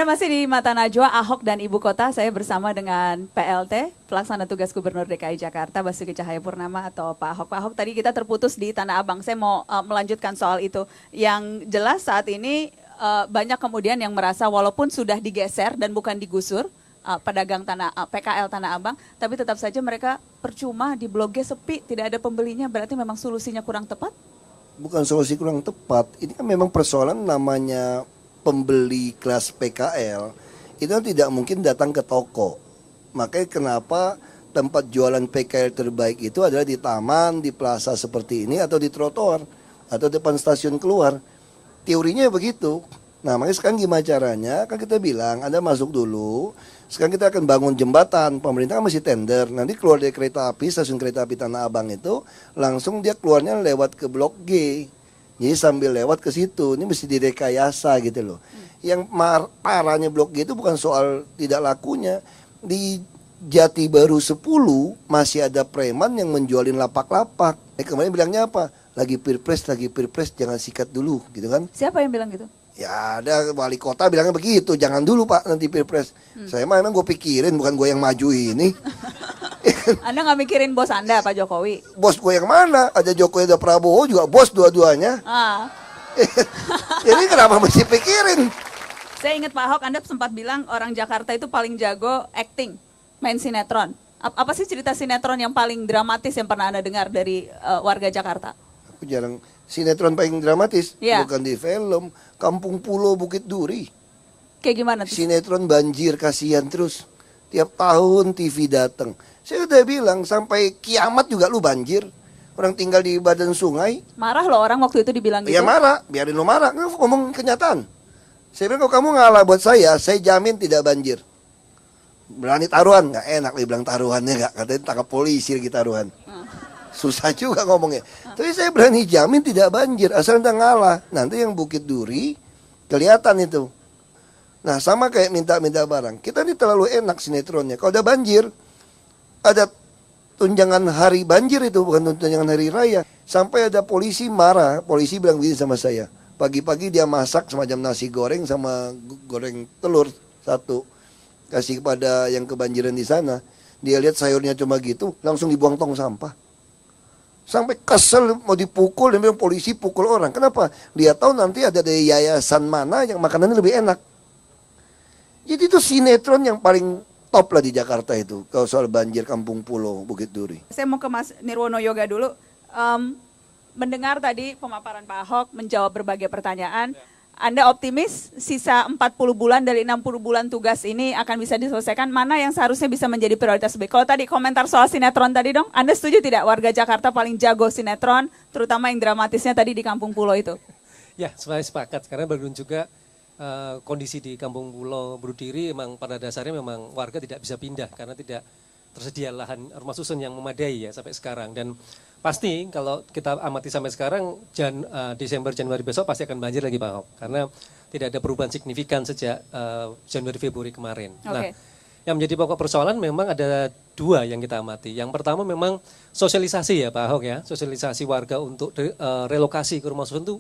Anda masih di Mata Najwa, Ahok dan Ibu Kota. Saya bersama dengan PLT, Pelaksana Tugas Gubernur DKI Jakarta, Basuki Cahayapurnama atau Pak Ahok. Pak Ahok, tadi kita terputus di Tanah Abang. Saya mau melanjutkan soal itu. Yang jelas saat ini banyak kemudian yang merasa walaupun sudah digeser dan bukan digusur, pedagang PKL Tanah Abang, tapi tetap saja mereka percuma di Blok G sepi, tidak ada pembelinya. Berarti memang solusinya kurang tepat? Bukan solusi kurang tepat. Ini kan memang persoalan namanya pembeli kelas PKL itu tidak mungkin datang ke toko. Makanya kenapa tempat jualan PKL terbaik itu adalah di taman, di plaza seperti ini, atau di trotoar, atau depan stasiun keluar. Teorinya begitu. Nah, makanya sekarang gimana caranya? Kan kita bilang, Anda masuk dulu, sekarang kita akan bangun jembatan, pemerintah kan masih tender, nanti keluar dari kereta api, stasiun kereta api Tanah Abang itu, langsung dia keluarnya lewat ke Blok G. Jadi sambil lewat ke situ, ini mesti direkayasa gitu loh. Yang parahnya Blok G itu bukan soal tidak lakunya. Di Jati Baru 10 masih ada preman yang menjualin lapak-lapak. Kemarin bilangnya apa? Lagi pilpres, jangan sikat dulu gitu kan. Siapa yang bilang gitu? Ya ada wali kota bilangnya begitu, jangan dulu Pak nanti pilpres. Saya mah emang gue pikirin, bukan gue yang maju ini. Anda nggak mikirin bos Anda, Pak Jokowi? Bos gue yang mana? Ada Jokowi, ada Prabowo juga bos dua-duanya. Jadi kenapa mesti pikirin? Saya ingat Pak Ahok, Anda sempat bilang orang Jakarta itu paling jago acting, main sinetron. Apa sih cerita sinetron yang paling dramatis yang pernah Anda dengar dari warga Jakarta? Aku jarang sinetron paling dramatis, Ya. bukan di film. Kampung Pulau Bukit Duri. Kayak gimana tuh? Sinetron banjir, kasihan terus. Tiap tahun TV datang. Saya udah bilang sampai kiamat juga lu banjir. Orang tinggal di badan sungai. Marah loh orang waktu itu dibilang gitu. Ya marah, biarin lu marah. Ngomong kenyataan. Saya bilang kalau kamu ngalah buat saya jamin tidak banjir. Berani taruhan, nggak enak dia bilang taruhannya nggak. Katanya tangkap polisi lagi taruhan. Susah juga ngomongnya. Tapi saya berani jamin tidak banjir asal Anda ngalah. Nanti yang Bukit Duri kelihatan itu. Nah sama kayak minta-minta barang. Kita ini terlalu enak sinetronnya. Kalau udah banjir, ada tunjangan hari banjir itu, bukan tunjangan hari raya. Sampai ada polisi marah. Polisi bilang begini sama saya. Pagi-pagi dia masak semacam nasi goreng sama goreng telur satu. Kasih kepada yang kebanjiran di sana. Dia lihat sayurnya cuma gitu, langsung dibuang tong sampah. Sampai kesel mau dipukul, dan bilang polisi pukul orang. Kenapa? Dia tahu nanti ada dari yayasan mana yang makanannya lebih enak. Jadi itu sinetron yang paling top lah di Jakarta itu. Kalau soal banjir Kampung Pulau Bukit Duri. Saya mau ke Mas Nirwono Yoga dulu. Mendengar tadi pemaparan Pak Ahok, menjawab berbagai pertanyaan. Anda optimis sisa 40 bulan dari 60 bulan tugas ini akan bisa diselesaikan? Mana yang seharusnya bisa menjadi prioritas lebih? Kalau tadi komentar soal sinetron tadi dong, Anda setuju tidak warga Jakarta paling jago sinetron, terutama yang dramatisnya tadi di Kampung Pulau itu? Ya, sebenarnya sepakat. Karena baru juga kondisi di Kampung Pulau Berdiri memang pada dasarnya memang warga tidak bisa pindah karena tidak tersedia lahan rumah susun yang memadai ya sampai sekarang. Dan pasti kalau kita amati sampai sekarang Desember Januari besok pasti akan banjir lagi Pak Ahok karena tidak ada perubahan signifikan sejak Januari Februari kemarin. Okay. Nah, yang menjadi pokok persoalan memang ada dua yang kita amati. Yang pertama memang sosialisasi ya Pak Ahok ya, sosialisasi warga untuk relokasi ke rumah susun itu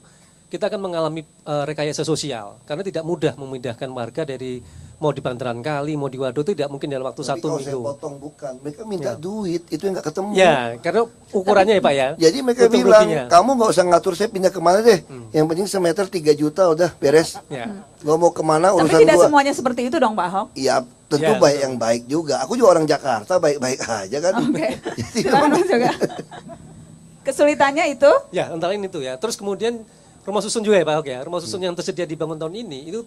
kita akan mengalami rekayasa sosial karena tidak mudah memindahkan warga dari mau di bantaran kali, mau di waduk itu tidak mungkin dalam waktu Tapi 1 kalau minggu. saya potong bukan, mereka minta duit, itu yang nggak ketemu. Ya, karena ukurannya ya Pak ya. Jadi mereka Untung bilang, ruginya. kamu nggak usah ngatur saya pindah kemana deh. Yang penting semeter 3 juta udah beres. Ya. Gak mau kemana Tapi urusan tidak gua. semuanya seperti itu dong Pak Ahok. Ya tentu Ya, baik betul. yang baik juga. Aku juga orang Jakarta, baik-baik aja kan. Oke. Jadi Silakan Mas Yoga. Kesulitannya itu? Ya, antara ini tuh ya. Terus kemudian rumah susun juga ya Pak Ahok ya. Rumah susun yang tersedia dibangun tahun ini itu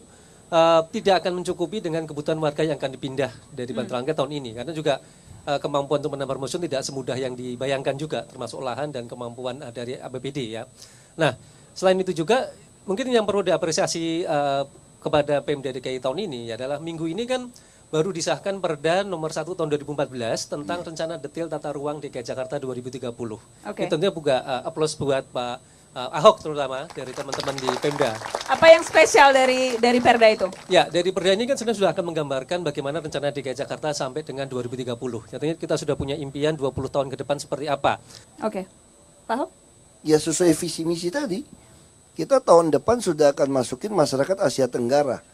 tidak akan mencukupi dengan kebutuhan warga yang akan dipindah dari Bantaran ke tahun ini. Karena juga kemampuan untuk menambah rumah susun tidak semudah yang dibayangkan juga, termasuk lahan dan kemampuan dari APBD ya. Nah, selain itu juga mungkin yang perlu diapresiasi kepada Pemda DKI tahun ini adalah minggu ini kan baru disahkan Perda nomor 1 tahun 2014 tentang rencana detail tata ruang DKI Jakarta 2030. Oke. Ini tentunya juga aplaus buat Pak Ahok terutama dari teman-teman di Pemda. Apa yang spesial dari Perda itu? Ya, dari Perda ini kan sebenarnya sudah akan menggambarkan bagaimana rencana DKI Jakarta sampai dengan 2030. Artinya kita sudah punya impian 20 tahun ke depan seperti apa. Oke. Pak Ahok? ya sesuai visi misi tadi. Kita tahun depan sudah akan masukin masyarakat Asia Tenggara.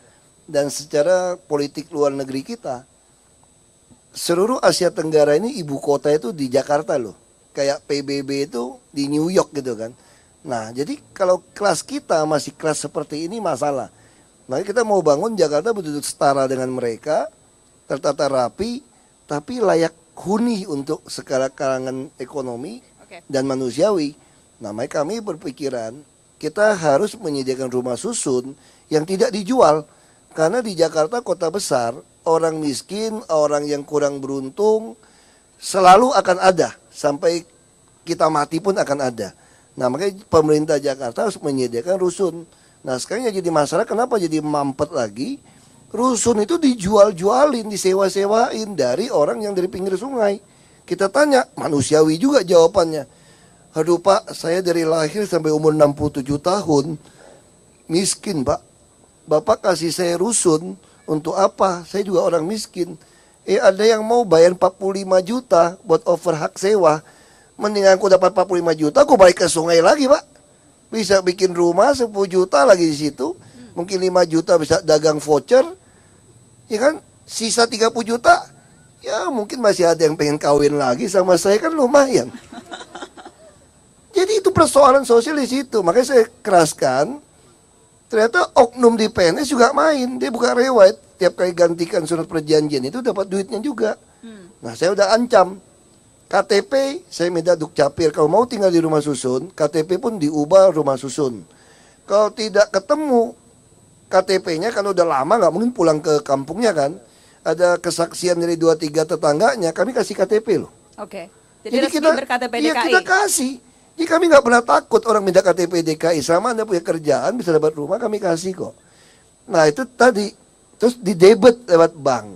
dan secara politik luar negeri kita, seluruh Asia Tenggara ini ibu kota itu di Jakarta loh. Kayak PBB itu di New York gitu kan. Nah, jadi kalau kelas kita masih kelas seperti ini masalah. Nah, kita mau bangun Jakarta betul-betul setara dengan mereka, tertata rapi, tapi layak huni untuk segala kalangan ekonomi dan manusiawi. Nah, makanya kami berpikiran kita harus menyediakan rumah susun yang tidak dijual. Karena di Jakarta kota besar, orang miskin, orang yang kurang beruntung selalu akan ada. Sampai kita mati pun akan ada. Nah, makanya pemerintah Jakarta harus menyediakan rusun. Nah, sekarang yang jadi masalah kenapa jadi mampet lagi? Rusun itu dijual-jualin, disewa-sewain dari orang yang dari pinggir sungai. Kita tanya, manusiawi juga jawabannya. Aduh Pak, saya dari lahir sampai umur 67 tahun, miskin Pak. Bapak kasih saya rusun, untuk apa? Saya juga orang miskin. Ada yang mau bayar 45 juta buat over hak sewa. Mendingan aku dapat 45 juta, aku balik ke sungai lagi Pak. Bisa bikin rumah 10 juta lagi di situ. Mungkin 5 juta bisa dagang voucher. Ya kan, sisa 30 juta. Ya mungkin masih ada yang pengen kawin lagi sama saya, kan lumayan. Jadi itu persoalan sosial di situ. Makanya saya keraskan, ternyata oknum di PNS juga main. Dia buka reward, tiap kali gantikan surat perjanjian itu dapat duitnya juga. Nah, saya udah ancam. KTP saya minta Dukcapil, kalau mau tinggal di rumah susun, KTP pun diubah rumah susun. Kalau tidak ketemu KTP-nya, kalau udah lama nggak mungkin pulang ke kampungnya kan. Ada kesaksian dari 2-3 tetangganya, kami kasih KTP loh. Oke. Jadi kita ber-KTP DKI. Iya, kita kasih. Jadi kami nggak pernah takut orang minta KTP DKI. Sama Anda punya kerjaan, bisa dapat rumah, kami kasih kok. Nah itu tadi, terus di debit lewat bank.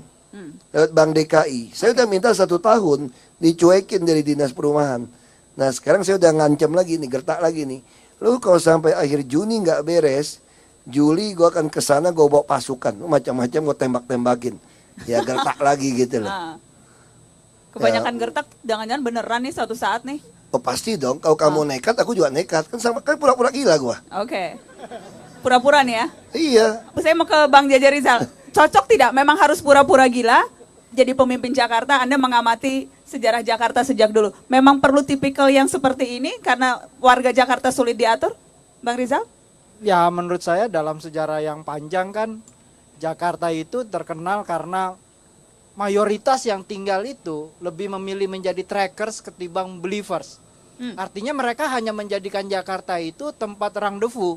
Lewat bank DKI. Saya udah minta 1 tahun, dicuekin dari dinas perumahan. Nah sekarang saya udah ngancam lagi nih, gertak lagi nih. Lu kalau sampai akhir Juni nggak beres, Juli gue akan kesana, gue bawa pasukan, macam-macam gue tembak-tembakin. Ya gertak lagi gitu loh. Kebanyakan gertak, jangan-jangan beneran nih suatu saat nih. Oh pasti dong, kalau kamu nekat, aku juga nekat. Kan sama, kan pura-pura gila gue. Oke. Pura-pura nih ya. Iya. Saya mau ke Bang Jaja Rizal. Cocok tidak? Memang harus pura-pura gila jadi pemimpin Jakarta? Anda mengamati sejarah Jakarta sejak dulu. Memang perlu tipikal yang seperti ini karena warga Jakarta sulit diatur? Bang Rizal? Ya menurut saya dalam sejarah yang panjang kan Jakarta itu terkenal karena mayoritas yang tinggal itu lebih memilih menjadi trackers ketimbang believers. Artinya mereka hanya menjadikan Jakarta itu tempat rendezvous,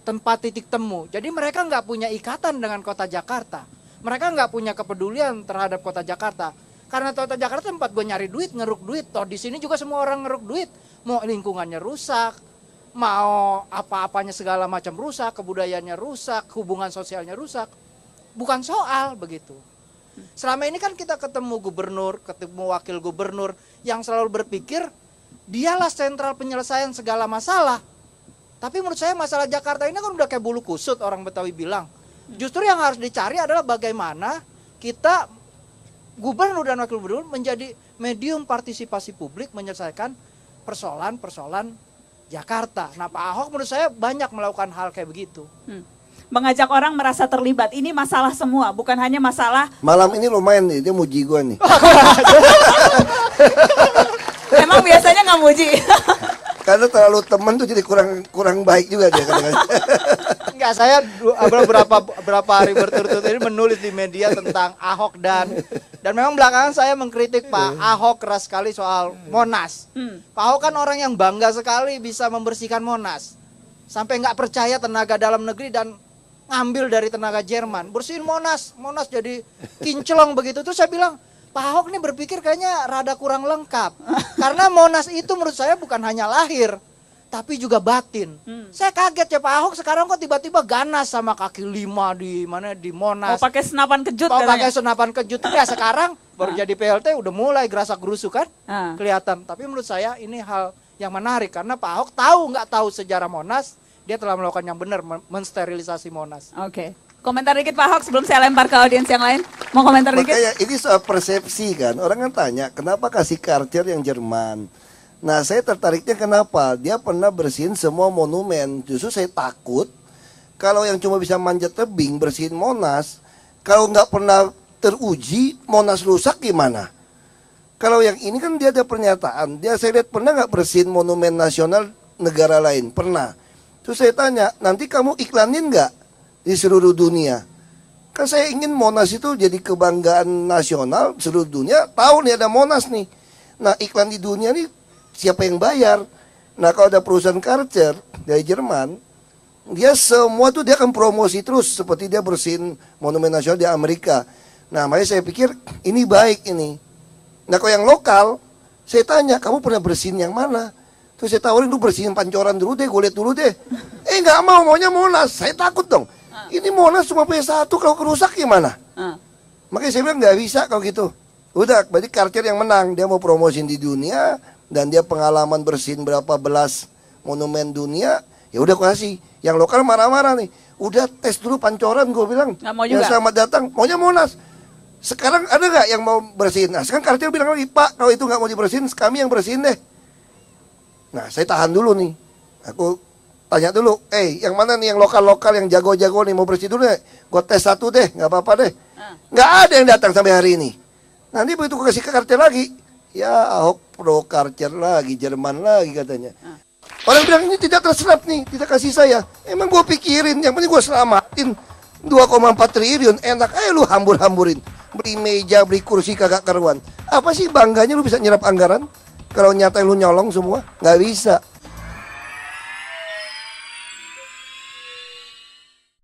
tempat titik temu. Jadi mereka nggak punya ikatan dengan kota Jakarta. Mereka nggak punya kepedulian terhadap kota Jakarta. Karena kota Jakarta tempat gue nyari duit, ngeruk duit. Toh di sini juga semua orang ngeruk duit. Mau lingkungannya rusak, mau apa-apanya segala macam rusak, kebudayaannya rusak, hubungan sosialnya rusak. Bukan soal begitu. Selama ini kan kita ketemu gubernur, ketemu wakil gubernur yang selalu berpikir dialah sentral penyelesaian segala masalah. Tapi menurut saya masalah Jakarta ini kan udah kayak bulu kusut, orang Betawi bilang. Justru yang harus dicari adalah bagaimana kita gubernur dan wakil gubernur menjadi medium partisipasi publik menyelesaikan persoalan-persoalan Jakarta. Nah Pak Ahok menurut saya banyak melakukan hal kayak begitu. Mengajak orang merasa terlibat. Ini masalah semua, bukan hanya masalah. Malam ini lumayan nih, dia muji gue nih. Emang biasanya nggak muji. Karena terlalu temen tuh jadi kurang baik juga dia kadang-kadang. Enggak, saya berapa hari berturut-turut ini menulis di media tentang Ahok dan memang belakangan saya mengkritik Pak Ahok keras sekali soal Monas. Pak Ahok kan orang yang bangga sekali bisa membersihkan Monas. Sampai nggak percaya tenaga dalam negeri dan ngambil dari tenaga Jerman, bersihin Monas jadi kinclong begitu. Terus saya bilang, Pak Ahok ini berpikir kayaknya rada kurang lengkap. Karena Monas itu menurut saya bukan hanya lahir, tapi juga batin. Saya kaget ya Pak Ahok sekarang kok tiba-tiba ganas sama kaki 5 di Monas. Oh pakai senapan kejut Oh katanya. pakai senapan kejut. Ya sekarang baru jadi PLT udah mulai gerasak gerusuk kan kelihatan. Tapi menurut saya ini hal yang menarik karena Pak Ahok tahu nggak tahu sejarah Monas, dia telah melakukan yang benar, mensterilisasi Monas. Oke. Komentar dikit Pak Ahok sebelum saya lempar ke audiens yang lain. Mau komentar dikit? Makanya ini soal persepsi kan. Orang kan tanya, kenapa kasih Karcher yang Jerman? Nah saya tertariknya kenapa? Dia pernah bersihin semua monumen. Justru saya takut kalau yang cuma bisa manjat tebing, bersihin Monas, kalau nggak pernah teruji, Monas rusak gimana? Kalau yang ini kan dia ada pernyataan, saya lihat pernah nggak bersihin monumen nasional negara lain? Pernah. Terus saya tanya, nanti kamu iklanin nggak di seluruh dunia? Kan saya ingin Monas itu jadi kebanggaan nasional seluruh dunia, tahu nih ada Monas nih. Nah iklan di dunia nih siapa yang bayar? Nah kalau ada perusahaan Karcher dari Jerman, dia semua tuh dia akan promosi terus seperti dia bersihin monumen nasional di Amerika. Nah makanya saya pikir ini baik ini. Nah kalau yang lokal, saya tanya kamu pernah bersihin yang mana? Terus saya tawarin lu bersihin Pancoran dulu deh, gue lihat dulu deh. Nggak mau, maunya Monas. Saya takut dong. Ini Monas cuma punya satu, kalau kerusak gimana? Makanya saya bilang nggak bisa kalau gitu. Udah, berarti Karcher yang menang. Dia mau promosiin di dunia dan dia pengalaman bersihin berapa belas monumen dunia. Ya udah kasih. Yang lokal marah-marah nih. Udah tes dulu Pancoran, gue bilang. Nggak mau Yang juga. selamat datang, maunya Monas. Sekarang ada nggak yang mau bersihin? Nah sekarang Karcher bilang lagi, Pak kalau itu nggak mau dibersihin, kami yang bersihin deh. Nah saya tahan dulu nih. Aku tanya dulu, yang mana nih yang lokal-lokal yang jago-jago nih mau bersih dulu deh. Gue tes satu deh, nggak apa-apa deh. Nggak ada yang datang sampai hari ini. Nanti begitu gue kasih ke Karcher lagi, ya Ahok pro Karcher lagi, Jerman lagi katanya. Orang bilang ini tidak terserap nih, tidak kasih saya. Emang gue pikirin, yang penting gue selamatin 2,4 triliun, enak aja lu hambur-hamburin. Beli meja, beli kursi kagak karuan. Apa sih bangganya lu bisa nyerap anggaran? Kalau nyata lu nyolong semua, nggak bisa.